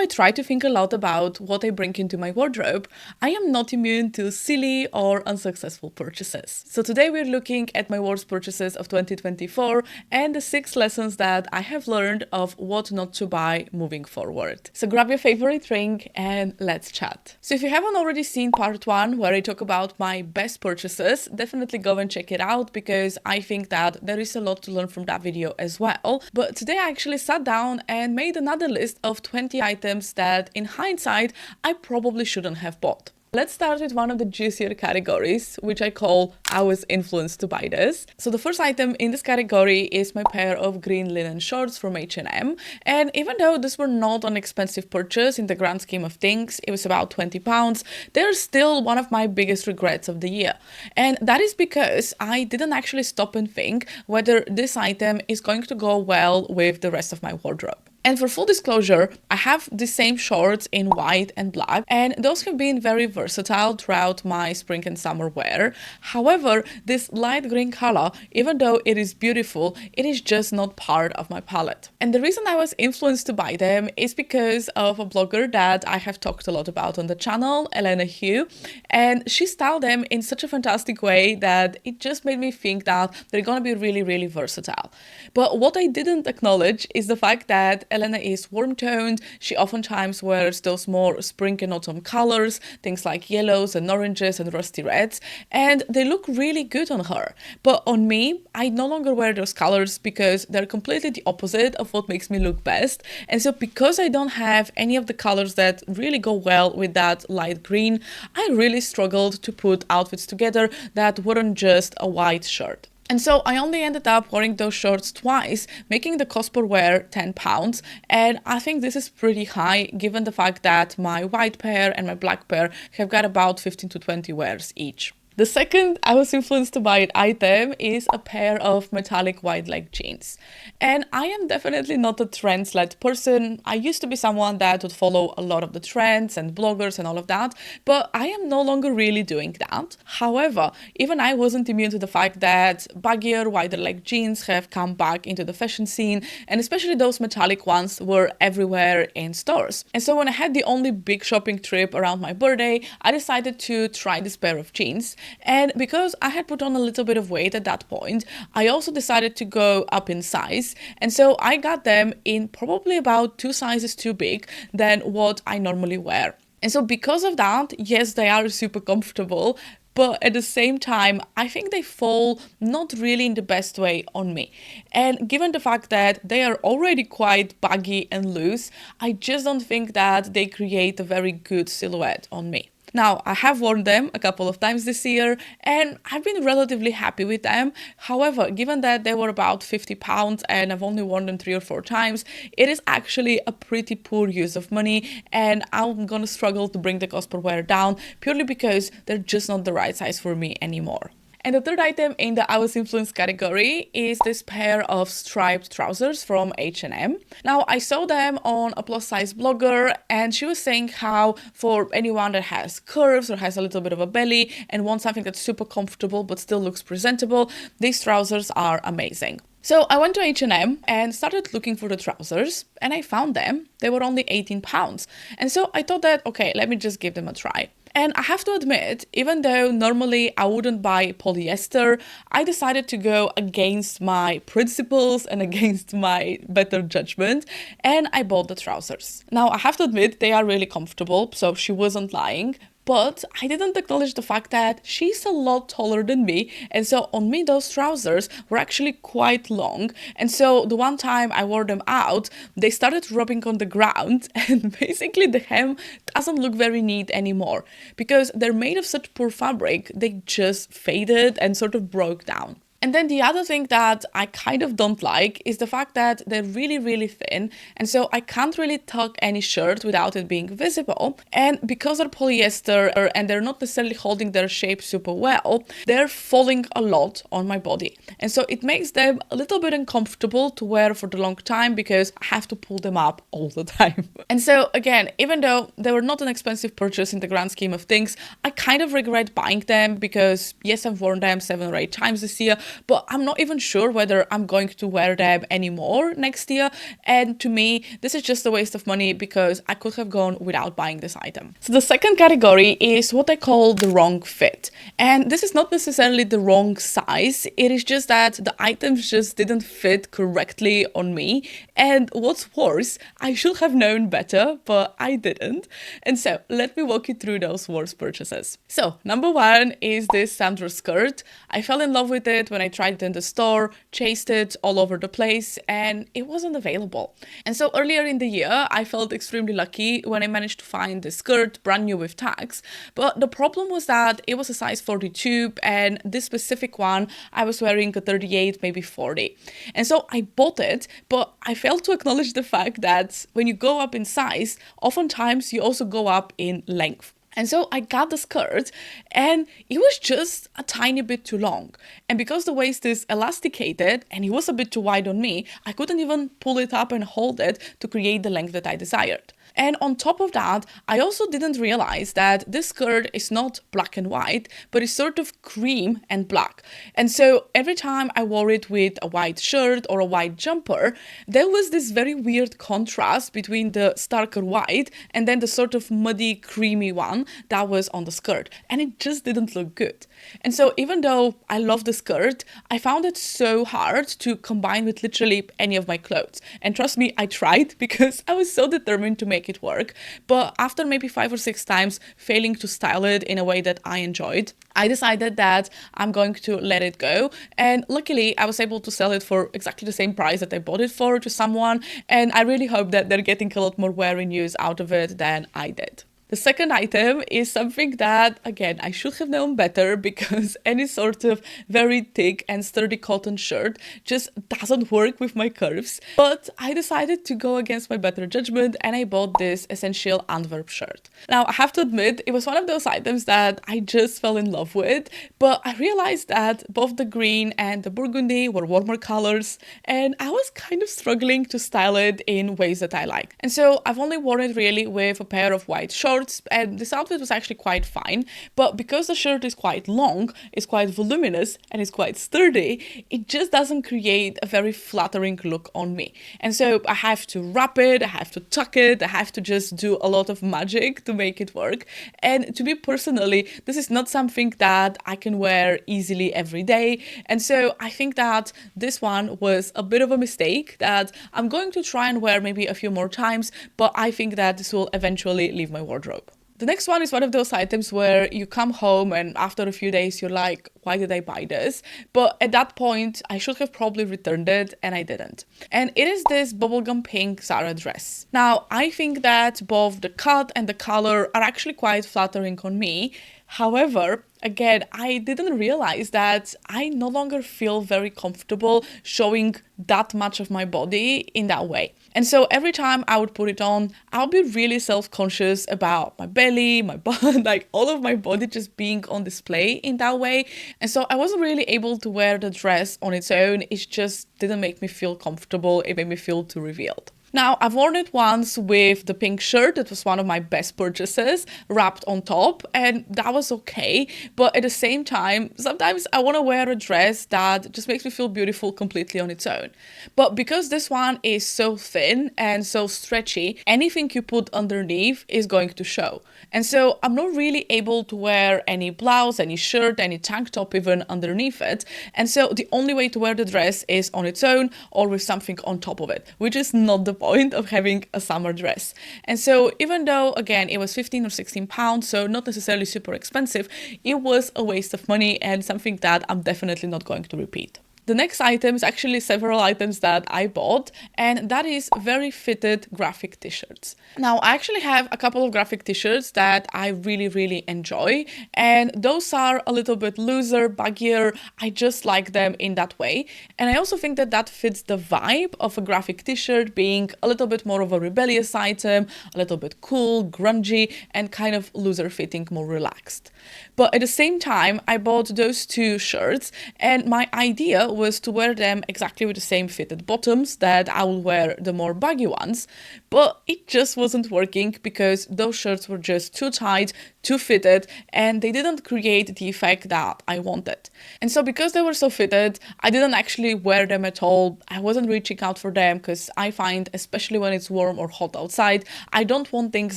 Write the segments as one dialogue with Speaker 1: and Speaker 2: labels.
Speaker 1: I try to think a lot about what I bring into my wardrobe, I am not immune to silly or unsuccessful purchases. So today we're looking at my worst purchases of 2024 and the 6 lessons that I have learned of what not to buy moving forward. So grab your favorite drink and let's chat. So if you haven't already seen part 1 where I talk about my best purchases, definitely go and check it out because I think that there is a lot to learn from that video as well. But today I actually sat down and made another list of 20 items that in hindsight I probably shouldn't have bought. Let's start with one of the juicier categories, which I call I was influenced to buy this. So the first item in this category is my pair of green linen shorts from H&M. And even though this were not an expensive purchase in the grand scheme of things, it was about £20, they're still one of my biggest regrets of the year. And that is because I didn't actually stop and think whether this item is going to go well with the rest of my wardrobe. And for full disclosure, I have the same shorts in white and black, and those have been very versatile throughout my spring and summer wear. However, this light green color, even though it is beautiful, it is just not part of my palette. And the reason I was influenced to buy them is because of a blogger that I have talked a lot about on the channel, Elena Hugh, and she styled them in such a fantastic way that it just made me think that they're gonna be really, really versatile. But what I didn't acknowledge is the fact that Elena is warm-toned. She oftentimes wears those more spring and autumn colors, things like yellows and oranges and rusty reds, and they look really good on her. But on me, I no longer wear those colors because they're completely the opposite of what makes me look best. And so because I don't have any of the colors that really go well with that light green, I really struggled to put outfits together that weren't just a white shirt. And so I only ended up wearing those shorts twice, making the cost per wear £10. And I think this is pretty high given the fact that my white pair and my black pair have got about 15 to 20 wears each. The second I was influenced to buy it item is a pair of metallic wide leg jeans. And I am definitely not a trends-led person. I used to be someone that would follow a lot of the trends and bloggers and all of that, but I am no longer really doing that. However, even I wasn't immune to the fact that baggier, wider leg jeans have come back into the fashion scene, and especially those metallic ones were everywhere in stores. And so when I had the only big shopping trip around my birthday, I decided to try this pair of jeans. And because I had put on a little bit of weight at that point, I also decided to go up in size. And so I got them in probably about 2 sizes too big than what I normally wear. And so because of that, yes, they are super comfortable, but at the same time, I think they fall not really in the best way on me. And given the fact that they are already quite baggy and loose, I just don't think that they create a very good silhouette on me. Now, I have worn them a couple of times this year and I've been relatively happy with them. However, given that they were about £50 and I've only worn them 3 or 4 times, it is actually a pretty poor use of money and I'm gonna struggle to bring the cost per wear down purely because they're just not the right size for me anymore. And the third item in the I was influenced category is this pair of striped trousers from H&M. Now, I saw them on a plus size blogger and she was saying how for anyone that has curves or has a little bit of a belly and wants something that's super comfortable but still looks presentable, these trousers are amazing. So I went to H&M and started looking for the trousers and I found them. They were only £18. And so I thought that, okay, let me just give them a try. And I have to admit, even though normally I wouldn't buy polyester, I decided to go against my principles and against my better judgment, and I bought the trousers. Now, I have to admit, they are really comfortable, so she wasn't lying. But I didn't acknowledge the fact that she's a lot taller than me, and so on me those trousers were actually quite long, and so the one time I wore them out, they started rubbing on the ground and basically the hem doesn't look very neat anymore because they're made of such poor fabric, they just faded and sort of broke down. And then the other thing that I kind of don't like is the fact that they're really, really thin. And so I can't really tuck any shirt without it being visible. And because they're polyester and they're not necessarily holding their shape super well, they're falling a lot on my body. And so it makes them a little bit uncomfortable to wear for the long time because I have to pull them up all the time. And so again, even though they were not an expensive purchase in the grand scheme of things, I kind of regret buying them because yes, I've worn them 7 or 8 times this year, but I'm not even sure whether I'm going to wear them anymore next year. And to me, this is just a waste of money because I could have gone without buying this item. So the second category is what I call the wrong fit. And this is not necessarily the wrong size. It is just that the items just didn't fit correctly on me. And what's worse, I should have known better, but I didn't. And so let me walk you through those worst purchases. So number one is this Sandra skirt. I fell in love with it when I tried it in the store, chased it all over the place, and it wasn't available. And so earlier in the year, I felt extremely lucky when I managed to find this skirt brand new with tags. But the problem was that it was a size 42, and this specific one, I was wearing a 38, maybe 40. And so I bought it, but I failed to acknowledge the fact that when you go up in size, oftentimes you also go up in length. And so I got the skirt and it was just a tiny bit too long. And because the waist is elasticated and it was a bit too wide on me, I couldn't even pull it up and hold it to create the length that I desired. And on top of that, I also didn't realize that this skirt is not black and white, but it's sort of cream and black. And so every time I wore it with a white shirt or a white jumper, there was this very weird contrast between the starker white and then the sort of muddy, creamy one that was on the skirt. And it just didn't look good. And so even though I love the skirt, I found it so hard to combine with literally any of my clothes. And trust me, I tried because I was so determined to make it work. But after maybe 5 or 6 times failing to style it in a way that I enjoyed, I decided that I'm going to let it go. And luckily, I was able to sell it for exactly the same price that I bought it for to someone. And I really hope that they're getting a lot more wear and use out of it than I did. The second item is something that, again, I should have known better because any sort of very thick and sturdy cotton shirt just doesn't work with my curves. But I decided to go against my better judgment and I bought this Essential Antwerp shirt. Now, I have to admit, it was one of those items that I just fell in love with, but I realized that both the green and the burgundy were warmer colors and I was kind of struggling to style it in ways that I like. And so I've only worn it really with a pair of white shorts, and this outfit was actually quite fine, but because the shirt is quite long, it's quite voluminous, and it's quite sturdy, it just doesn't create a very flattering look on me. And so I have to wrap it, I have to tuck it, I have to just do a lot of magic to make it work. And to me personally, this is not something that I can wear easily every day. And so I think that this one was a bit of a mistake that I'm going to try and wear maybe a few more times, but I think that this will eventually leave my wardrobe. The next one is one of those items where you come home and after a few days you're like, why did I buy this? But at that point, I should have probably returned it and I didn't. And it is this bubblegum pink Zara dress. Now, I think that both the cut and the color are actually quite flattering on me. However, again, I didn't realize that I no longer feel very comfortable showing that much of my body in that way. And so every time I would put it on, I'll be really self-conscious about my belly, my butt, like all of my body just being on display in that way. And so I wasn't really able to wear the dress on its own. It just didn't make me feel comfortable. It made me feel too revealed. Now, I've worn it once with the pink shirt. That was one of my best purchases, wrapped on top, and that was okay. But at the same time, sometimes I want to wear a dress that just makes me feel beautiful completely on its own. But because this one is so thin and so stretchy, anything you put underneath is going to show. And so I'm not really able to wear any blouse, any shirt, any tank top even underneath it. And so the only way to wear the dress is on its own or with something on top of it, which is not the point of having a summer dress. And so even though, again, it was 15 or 16 pounds, so not necessarily super expensive, it was a waste of money and something that I'm definitely not going to repeat. The next item is actually several items that I bought, and that is very fitted graphic t-shirts. Now, I actually have a couple of graphic t-shirts that I really enjoy, and those are a little bit looser, baggier. I just like them in that way. And I also think that that fits the vibe of a graphic t-shirt being a little bit more of a rebellious item, a little bit cool, grungy, and kind of looser fitting, more relaxed. But at the same time, I bought those two shirts, and my idea was to wear them exactly with the same fitted bottoms that I will wear the more baggy ones, but it just wasn't working because those shirts were just too tight, too fitted, and they didn't create the effect that I wanted. And so because they were so fitted, I didn't actually wear them at all. I wasn't reaching out for them because I find, especially when it's warm or hot outside, I don't want things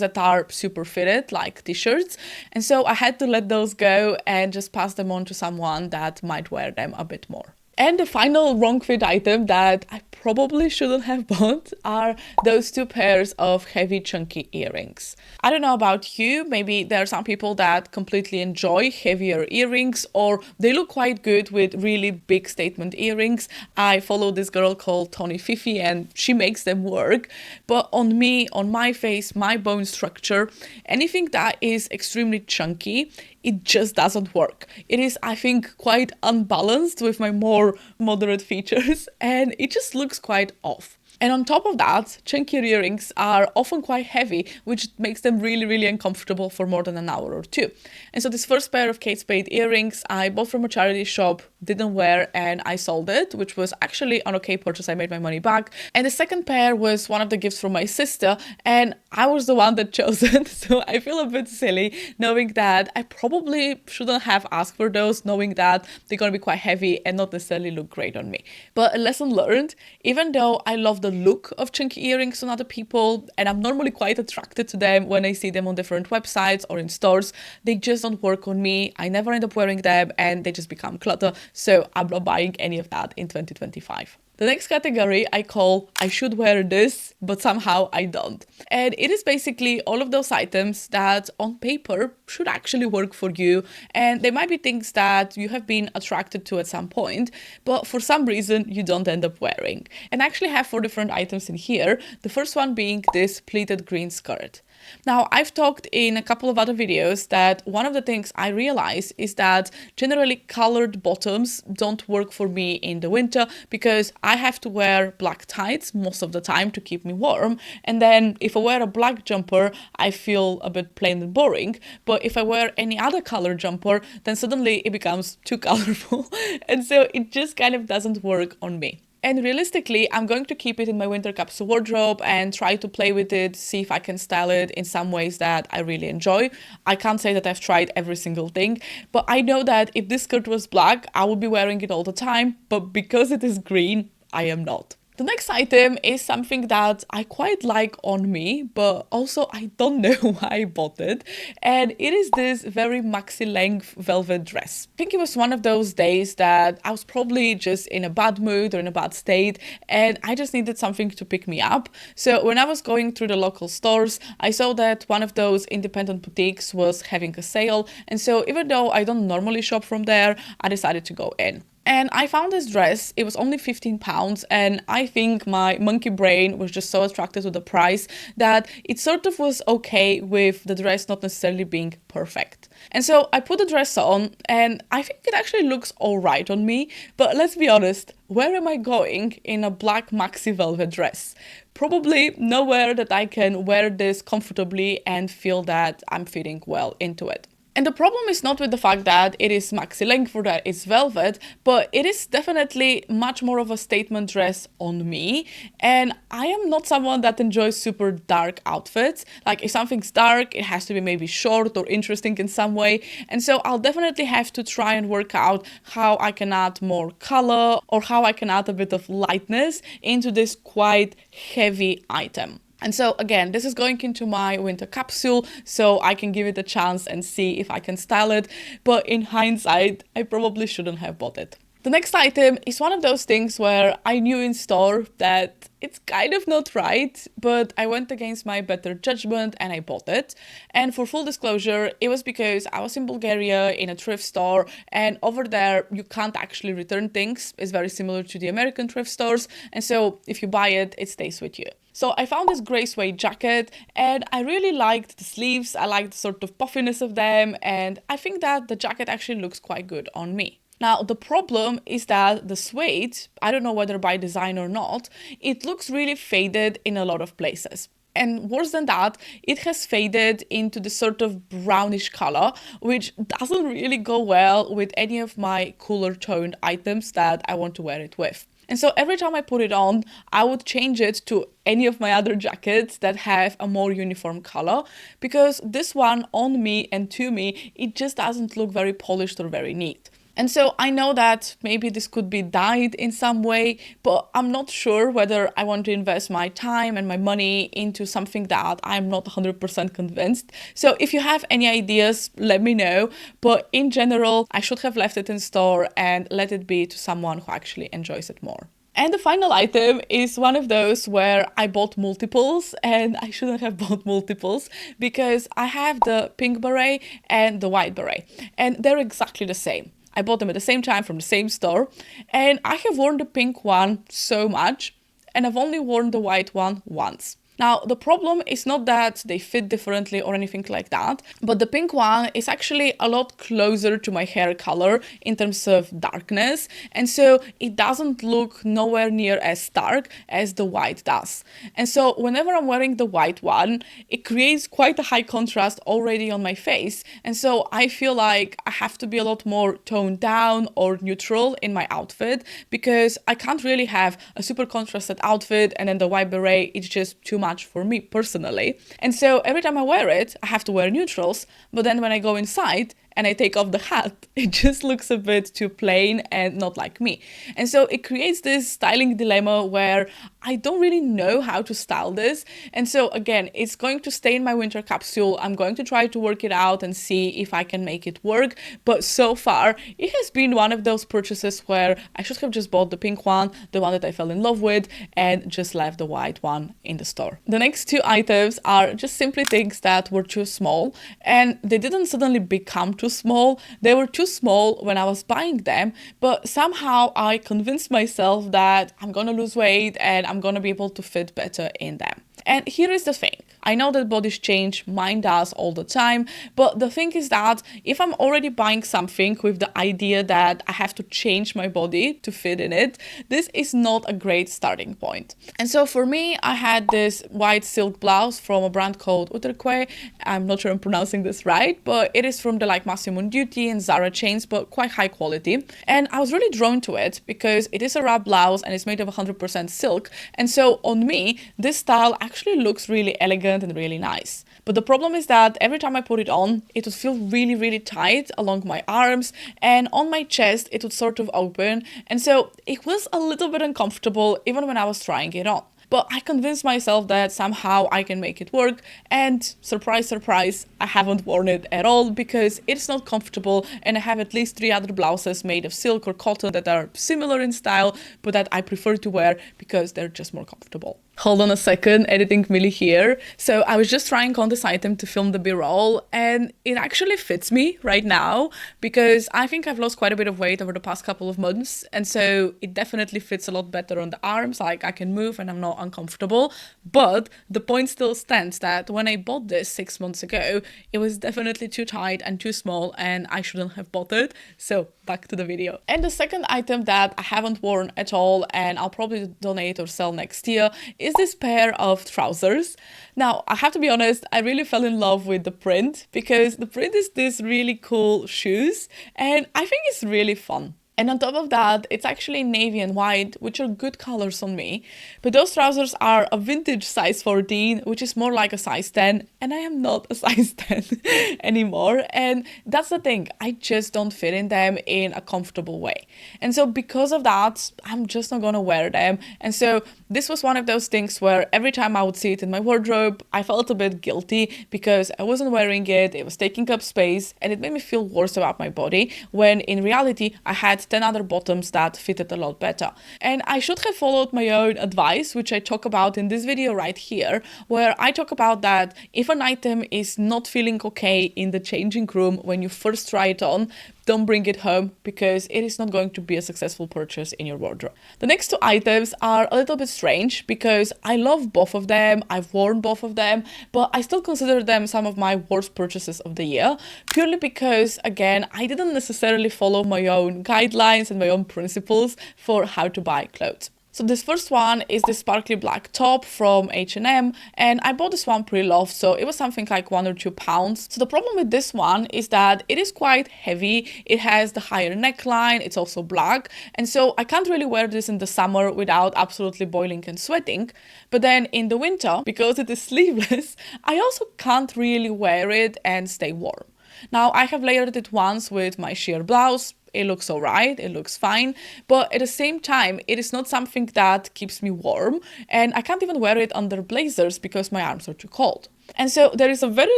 Speaker 1: that are super fitted like t-shirts. And so I had to let those go and just pass them on to someone that might wear them a bit more. And the final wrong fit item that I probably shouldn't have bought are those two pairs of heavy chunky earrings. I don't know about you, maybe there are some people that completely enjoy heavier earrings or they look quite good with really big statement earrings. I follow this girl called Tony Fifi and she makes them work. But on me, on my face, my bone structure, anything that is extremely chunky, it just doesn't work. It is, I think, quite unbalanced with my more moderate features and it just looks quite off. And on top of that, chunky earrings are often quite heavy, which makes them really, really uncomfortable for more than an hour or two. And so this first pair of Kate Spade earrings I bought from a charity shop, didn't wear, and I sold it, which was actually an okay purchase. I made my money back. And the second pair was one of the gifts from my sister, and I was the one that chose it. So I feel a bit silly knowing that I probably shouldn't have asked for those, knowing that they're going to be quite heavy and not necessarily look great on me. But a lesson learned, even though I love the look of chunky earrings on other people and I'm normally quite attracted to them when I see them on different websites or in stores, they just don't work on me. I never end up wearing them and they just become clutter, so I'm not buying any of that in 2025. The next category I call I should wear this, but somehow I don't. And it is basically all of those items that on paper should actually work for you. And they might be things that you have been attracted to at some point, but for some reason you don't end up wearing. And I actually have 4 different items in here. The first one being this pleated green skirt. Now, I've talked in a couple of other videos that one of the things I realize is that generally colored bottoms don't work for me in the winter because I have to wear black tights most of the time to keep me warm. And then if I wear a black jumper, I feel a bit plain and boring. But if I wear any other color jumper, then suddenly it becomes too colorful. And so it just kind of doesn't work on me. And realistically, I'm going to keep it in my winter capsule wardrobe and try to play with it, see if I can style it in some ways that I really enjoy. I can't say that I've tried every single thing, but I know that if this skirt was black, I would be wearing it all the time, but because it is green, I am not. The next item is something that I quite like on me, but also I don't know why I bought it. And it is this very maxi length velvet dress. I think it was one of those days that I was probably just in a bad mood or in a bad state and I just needed something to pick me up. So when I was going through the local stores, I saw that one of those independent boutiques was having a sale. And so even though I don't normally shop from there, I decided to go in. And I found this dress, it was only £15, and I think my monkey brain was just so attracted to the price that it sort of was okay with the dress not necessarily being perfect. And so I put the dress on and I think it actually looks all right on me, but let's be honest, where am I going in a black maxi velvet dress? Probably nowhere that I can wear this comfortably and feel that I'm fitting well into it. And the problem is not with the fact that it is maxi length or that it's velvet, but it is definitely much more of a statement dress on me. And I am not someone that enjoys super dark outfits. Like if something's dark, it has to be maybe short or interesting in some way. And so I'll definitely have to try and work out how I can add more color or how I can add a bit of lightness into this quite heavy item. And so again, this is going into my winter capsule, so I can give it a chance and see if I can style it. But in hindsight, I probably shouldn't have bought it. The next item is one of those things where I knew in store that it's kind of not right, but I went against my better judgment and I bought it. And for full disclosure, it was because I was in Bulgaria in a thrift store, and over there you can't actually return things. It's very similar to the American thrift stores, and so if you buy it, it stays with you. So I found this grey suede jacket and I really liked the sleeves, I liked the sort of puffiness of them, and I think that the jacket actually looks quite good on me. Now, the problem is that the suede, I don't know whether by design or not, it looks really faded in a lot of places. And worse than that, it has faded into the sort of brownish color, which doesn't really go well with any of my cooler toned items that I want to wear it with. And so every time I put it on, I would change it to any of my other jackets that have a more uniform color, because this one on me and to me, it just doesn't look very polished or very neat. And so I know that maybe this could be dyed in some way, but I'm not sure whether I want to invest my time and my money into something that I'm not 100% convinced. So if you have any ideas, let me know. But in general, I should have left it in store and let it be to someone who actually enjoys it more. And the final item is one of those where I bought multiples, and I shouldn't have bought multiples because I have the pink beret and the white beret, and they're exactly the same. I bought them at the same time from the same store, and I have worn the pink one so much, and I've only worn the white one once. Now, the problem is not that they fit differently or anything like that, but the pink one is actually a lot closer to my hair color in terms of darkness, and so it doesn't look nowhere near as dark as the white does. And so whenever I'm wearing the white one, it creates quite a high contrast already on my face, and so I feel like I have to be a lot more toned down or neutral in my outfit, because I can't really have a super contrasted outfit and then the white beret, it's just too much for me personally. And so every time I wear it, I have to wear neutrals, but then when I go inside and I take off the hat, it just looks a bit too plain and not like me. And so it creates this styling dilemma where I don't really know how to style this. And so again, it's going to stay in my winter capsule. I'm going to try to work it out and see if I can make it work. But so far, it has been one of those purchases where I should have just bought the pink one, the one that I fell in love with, and just left the white one in the store. The next two items are just simply things that were too small, and they didn't suddenly become too small. They were too small when I was buying them, but somehow I convinced myself that I'm gonna lose weight and I'm gonna be able to fit better in them. And here is the thing. I know that bodies change, mine does all the time, but the thing is that if I'm already buying something with the idea that I have to change my body to fit in it, this is not a great starting point. And so for me, I had this white silk blouse from a brand called Uterque. I'm not sure I'm pronouncing this right, but it is from the like Massimo Dutti and Zara chains, but quite high quality. And I was really drawn to it because it is a wrap blouse and it's made of 100% silk. And so on me, this style actually looks really elegant and really nice. But the problem is that every time I put it on, it would feel really, really tight along my arms, and on my chest, it would sort of open. And so it was a little bit uncomfortable even when I was trying it on. But I convinced myself that somehow I can make it work, and surprise, surprise, I haven't worn it at all because it's not comfortable, and I have at least 3 other blouses made of silk or cotton that are similar in style, but that I prefer to wear because they're just more comfortable. Hold on a second, editing Mili here. So I was just trying on this item to film the B-roll, and it actually fits me right now because I think I've lost quite a bit of weight over the past couple of months, and so it definitely fits a lot better on the arms, like I can move and I'm not uncomfortable. But the point still stands that when I bought this 6 months ago, it was definitely too tight and too small, and I shouldn't have bought it. So back to the video. And the second item that I haven't worn at all, and I'll probably donate or sell next year, is this pair of trousers. Now, I have to be honest, I really fell in love with the print because the print is these really cool shoes, and I think it's really fun. And on top of that, it's actually navy and white, which are good colors on me. But those trousers are a vintage size 14, which is more like a size 10. And I am not a size 10 anymore. And that's the thing, I just don't fit in them in a comfortable way. And so because of that, I'm just not gonna wear them. And so this was one of those things where every time I would see it in my wardrobe, I felt a bit guilty because I wasn't wearing it, it was taking up space, and it made me feel worse about my body, when in reality, I had 10 other bottoms that fitted a lot better. And I should have followed my own advice, which I talk about in this video right here, where I talk about that if an item is not feeling okay in the changing room when you first try it on, don't bring it home because it is not going to be a successful purchase in your wardrobe. The next two items are a little bit strange because I love both of them, I've worn both of them, but I still consider them some of my worst purchases of the year, purely because, again, I didn't necessarily follow my own guidelines and my own principles for how to buy clothes. So this first one is the sparkly black top from H&M, and I bought this one pre-loved, so it was something like 1 or 2 pounds. So the problem with this one is that it is quite heavy, it has the higher neckline, it's also black, and so I can't really wear this in the summer without absolutely boiling and sweating. But then in the winter, because it is sleeveless, I also can't really wear it and stay warm. Now I have layered it once with my sheer blouse. It looks alright, it looks fine, but at the same time, it is not something that keeps me warm, and I can't even wear it under blazers because my arms are too cold. And so there is a very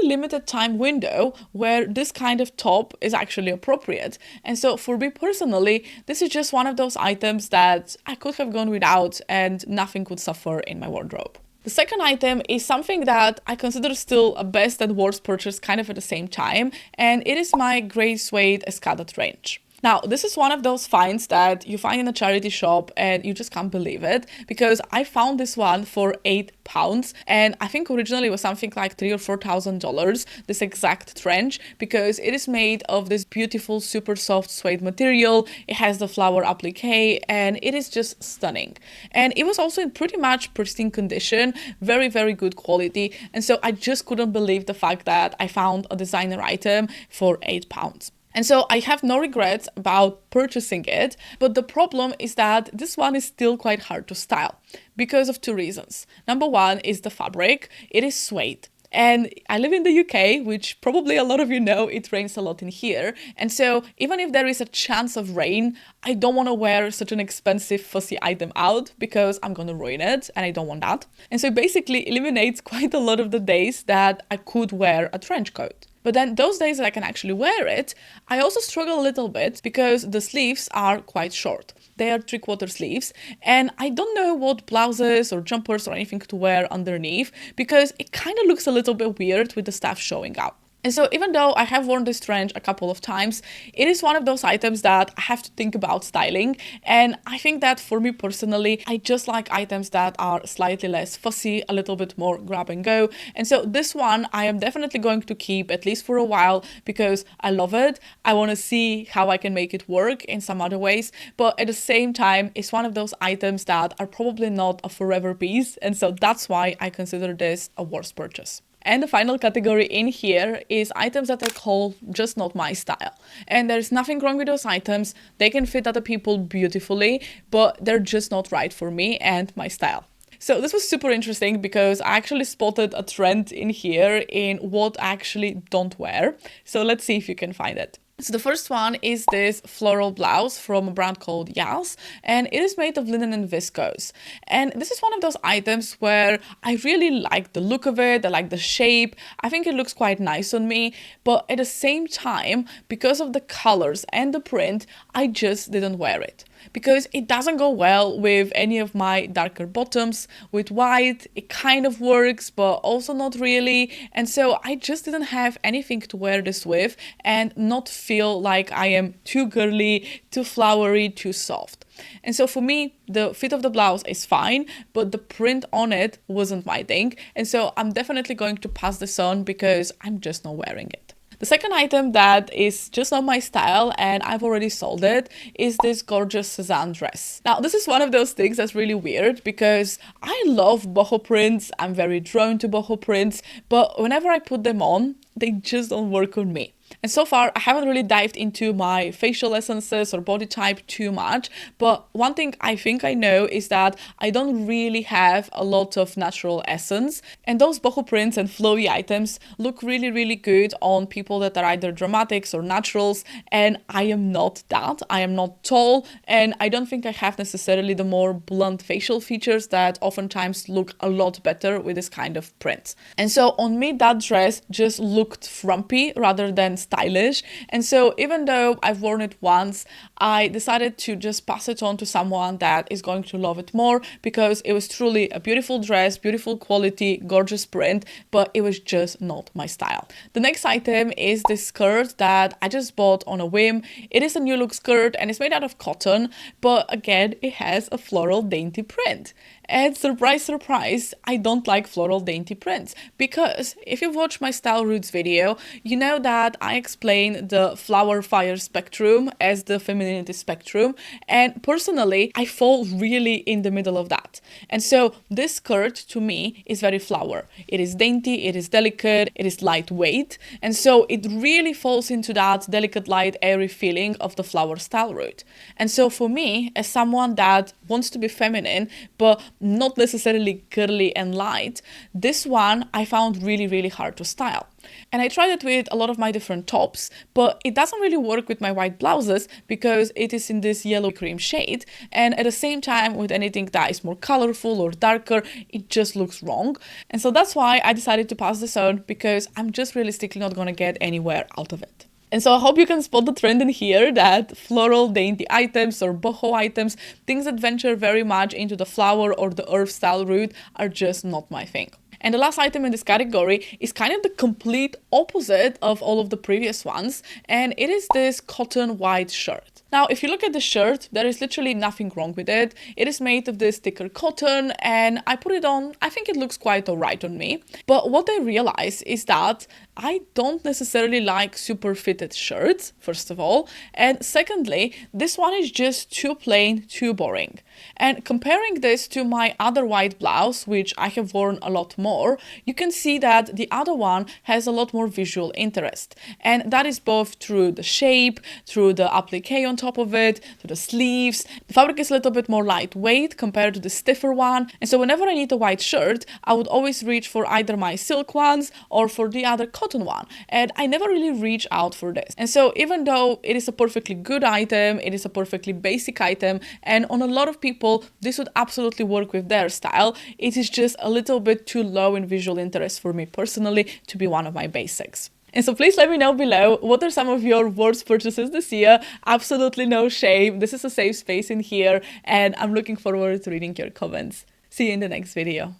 Speaker 1: limited time window where this kind of top is actually appropriate. And so for me personally, this is just one of those items that I could have gone without and nothing would suffer in my wardrobe. The second item is something that I consider still a best and worst purchase kind of at the same time, and it is my grey suede Escada trench. Now, this is one of those finds that you find in a charity shop and you just can't believe it, because I found this one for £8, and I think originally it was something like $3,000 or $4,000, this exact trench, because it is made of this beautiful super soft suede material. It has the flower applique and it is just stunning. And it was also in pretty much pristine condition, very, very good quality. And so I just couldn't believe the fact that I found a designer item for £8. And so I have no regrets about purchasing it, but the problem is that this one is still quite hard to style because of 2 reasons. Number one is the fabric. It is suede. And I live in the UK, which probably a lot of you know, it rains a lot in here. And so even if there is a chance of rain, I don't want to wear such an expensive fussy item out because I'm going to ruin it and I don't want that. And so it basically eliminates quite a lot of the days that I could wear a trench coat. But then those days that I can actually wear it, I also struggle a little bit because the sleeves are quite short. They are 3/4 sleeves, and I don't know what blouses or jumpers or anything to wear underneath because it kind of looks a little bit weird with the stuff showing out. And so even though I have worn this trench a couple of times, it is one of those items that I have to think about styling. And I think that for me personally, I just like items that are slightly less fussy, a little bit more grab and go. And so this one I am definitely going to keep at least for a while because I love it. I want to see how I can make it work in some other ways. But at the same time, it's one of those items that are probably not a forever piece. And so that's why I consider this a worst purchase. And the final category in here is items that I call just not my style. And there's nothing wrong with those items. They can fit other people beautifully, but they're just not right for me and my style. So this was super interesting because I actually spotted a trend in here in what I actually don't wear. So let's see if you can find it. So the first one is this floral blouse from a brand called Yas, and it is made of linen and viscose. And this is one of those items where I really like the look of it, I like the shape, I think it looks quite nice on me, but at the same time, because of the colors and the print, I just didn't wear it. Because it doesn't go well with any of my darker bottoms. With white, it kind of works, but also not really. And so I just didn't have anything to wear this with and not feel like I am too girly, too flowery, too soft. And so for me, the fit of the blouse is fine, but the print on it wasn't my thing. And so I'm definitely going to pass this on because I'm just not wearing it. The second item that is just not my style, and I've already sold it, is this gorgeous Cezanne dress. Now, this is one of those things that's really weird because I love boho prints, I'm very drawn to boho prints, but whenever I put them on, they just don't work on me. And so far, I haven't really dived into my facial essences or body type too much, but one thing I think I know is that I don't really have a lot of natural essence, and those boho prints and flowy items look really, really good on people that are either dramatics or naturals, and I am not that. I am not tall, and I don't think I have necessarily the more blunt facial features that oftentimes look a lot better with this kind of print. And so on me, that dress just looked frumpy rather than stylish, and so even though I've worn it once, I decided to just pass it on to someone that is going to love it more because it was truly a beautiful dress, beautiful quality, gorgeous print, but it was just not my style. The next item is this skirt that I just bought on a whim. It is a new look skirt and it's made out of cotton, but again, it has a floral dainty print. And surprise, surprise, I don't like floral dainty prints, because if you've watched my style roots video, you know that I explain the flower fire spectrum as the femininity spectrum, and personally I fall really in the middle of that. And so this skirt to me is very flower. It is dainty, it is delicate, it is lightweight, and so it really falls into that delicate, light, airy feeling of the flower style route. And so for me, as someone that wants to be feminine but not necessarily girly and light, this one I found really hard to style. And I tried it with a lot of my different tops, but it doesn't really work with my white blouses because it is in this yellow cream shade, and at the same time with anything that is more colorful or darker, it just looks wrong. And so that's why I decided to pass this on, because I'm just realistically not gonna get anywhere out of it. And so I hope you can spot the trend in here that floral dainty items or boho items, things that venture very much into the flower or the earth style route, are just not my thing. And the last item in this category is kind of the complete opposite of all of the previous ones, and it is this cotton white shirt. Now, if you look at the shirt, there is literally nothing wrong with it. It is made of this thicker cotton, and I put it on, I think it looks quite alright on me. But what I realize is that I don't necessarily like super fitted shirts, first of all, and secondly, this one is just too plain, too boring. And comparing this to my other white blouse, which I have worn a lot more, you can see that the other one has a lot more visual interest. And that is both through the shape, through the applique on top of it, to the sleeves. The fabric is a little bit more lightweight compared to the stiffer one. And so whenever I need a white shirt, I would always reach for either my silk ones or for the other cotton one. And I never really reach out for this. And so even though it is a perfectly good item, it is a perfectly basic item, and on a lot of people, this would absolutely work with their style, it is just a little bit too low in visual interest for me personally to be one of my basics. And so please let me know below, what are some of your worst purchases this year? Absolutely no shame. This is a safe space in here, and I'm looking forward to reading your comments. See you in the next video.